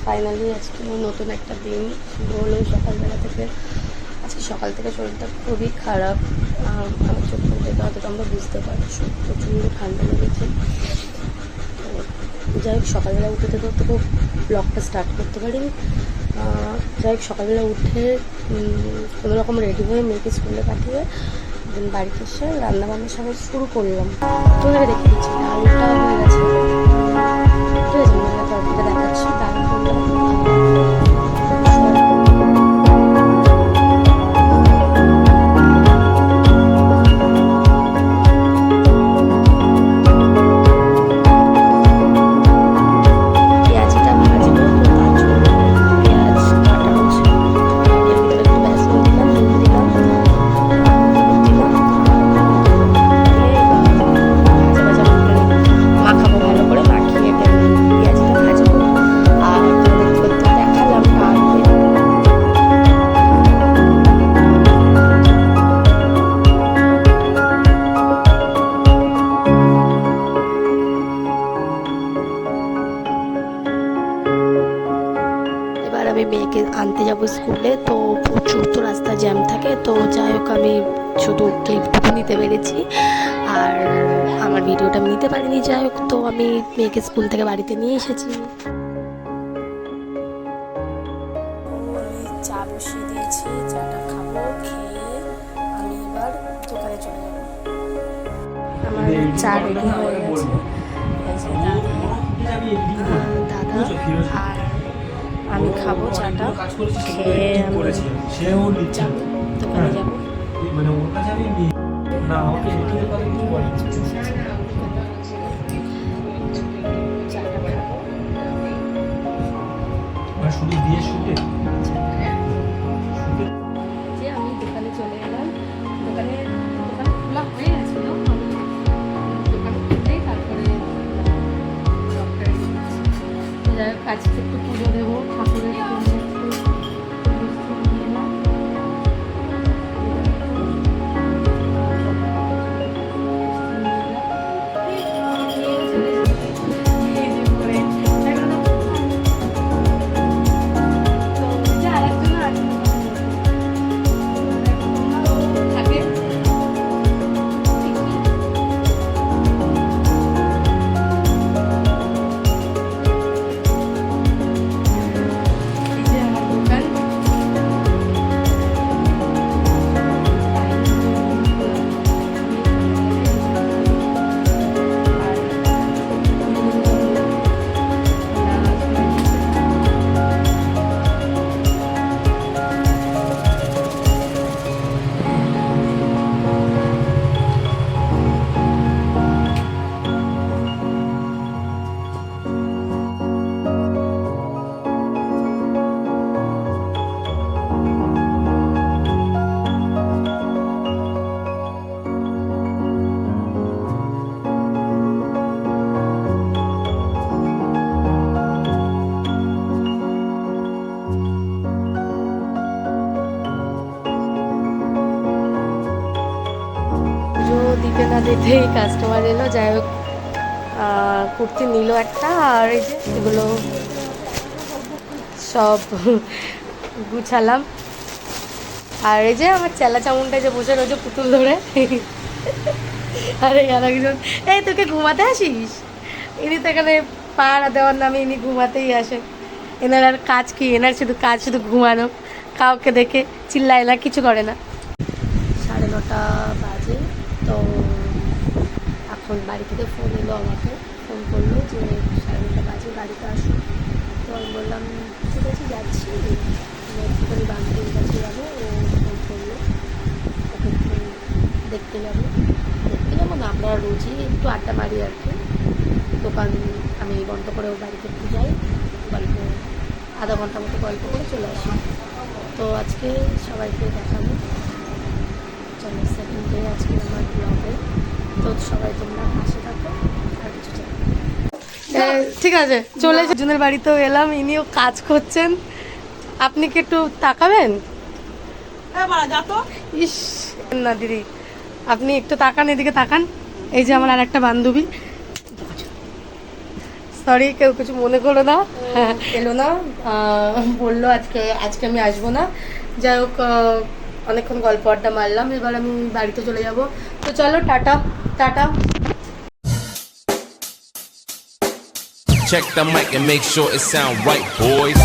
Finally আজকে নতুন একটা দিন শুরু হলো সকালবেলা থেকে। আজকে সকাল থেকে শরীরটা খুবই খারাপ, আমার চোখ থেকে অতটা আমরা বুঝতে পারছি, প্রচণ্ড ঠান্ডা লেগেছে। যাই হোক সকালবেলা উঠে থেকে খুব ব্লগটা স্টার্ট করতে পারিনি। যাই হোক সকালবেলা উঠে কোনো রকম রেডি হয়ে মেয়েকে স্কুলে পাঠিয়ে বাড়িতে এসে রান্নাবান্না সবাই শুরু করলাম। তোদেরকে দেখে দিচ্ছি আলুটা হয়ে গেছে, ঠিক আছে, তরকারিটা দেখাচ্ছি। আমি মেয়েকে আনতে যাব স্কুলে, তো প্রচুর তো রাস্তা জ্যাম থাকে। তো যাই হোক আমি শুধু ক্লিপটুকু নিতে পেরেছি আর আমার ভিডিওটা আমি নিতে পারিনি। যাই হোক তো আমি মেয়েকে স্কুল থেকে বাড়িতে নিয়ে এসেছি। আমি চা বসিয়ে দিয়েছি, চাটা খাবো, খেয়ে আমি এবার দোকানে চলে যাব। আমার চা রেডি হয়ে গেছে, দাদা আর আমি খাবো চাটা, খেয়ে দোকানে যাবো। আমি দোকানে চলে এলাম, দোকান খোলা হয়ে গেছিল, দোকান খুলতেই তারপরে যাই হোক কাজকে একটু পুজো দেবো, ঠাকুরের দিতে না দিতেই কাস্টমার এলো। যাই হোক কুর্তি নিল একটা, আর এই যে এগুলো সব গুছালাম। আর এই যে আমার চেলা চামুনটা যে বসে রয়েছে পুতুল ধরে, আরে আর একজন, এই তোকে ঘুমাতে আসিস? ইনি তো এখানে পাহারা দেওয়ার নামে ইনি ঘুমাতেই আসে। এনার আর কাজ কি, এনার শুধু কাজ শুধু ঘুমানো, কাউকে দেখে চিল্লায় না, কিছু করে না। 9:30 বাজে, তো এখন বাড়ি থেকে ফোন এলো, আমাকে ফোন করলো যে 9:30 বাজে বাড়িতে আসুন। তো আমি বললাম ঠিক আছে যাচ্ছি, একটুখানি বান্ধবীর কাছে যাবো। ও ফোন করলো, ওকে একটু দেখতে যাবো না, আমরা রোজই একটু আড্ডা মারি আর কি। দোকান আমি বন্ধ করে ওর বাড়িতে একটু যাই, গল্প আধা ঘন্টা মতো গল্প করে চলে আসি। তো আজকে সবাইকে দেখাবো, চলো সেকেন্ড ডে আজকে আমার ব্লগে। তো সবাই তোমরা পাশে থাকো, আর কিছু চাই। ঠিক আছে, চলে জনের বাড়িতেও এলাম, ইনিও কাজ করছেন। আপনি কি একটু তাকাবেন? ইস না দিদি, আপনি একটু তাকান, এদিকে তাকান। এই যে আমার আর একটা বান্ধবী, সরি, কেউ কিছু মনে করো না। এলো না, বললো আজকে আজকে আমি আসবো না। যাই হোক, অনেকক্ষণ গল্প আড্ডা মারলাম, এবার আমি বাড়িতে চলে যাব। তো চলো, tata tata. Check the mic and make sure it sound right, boys.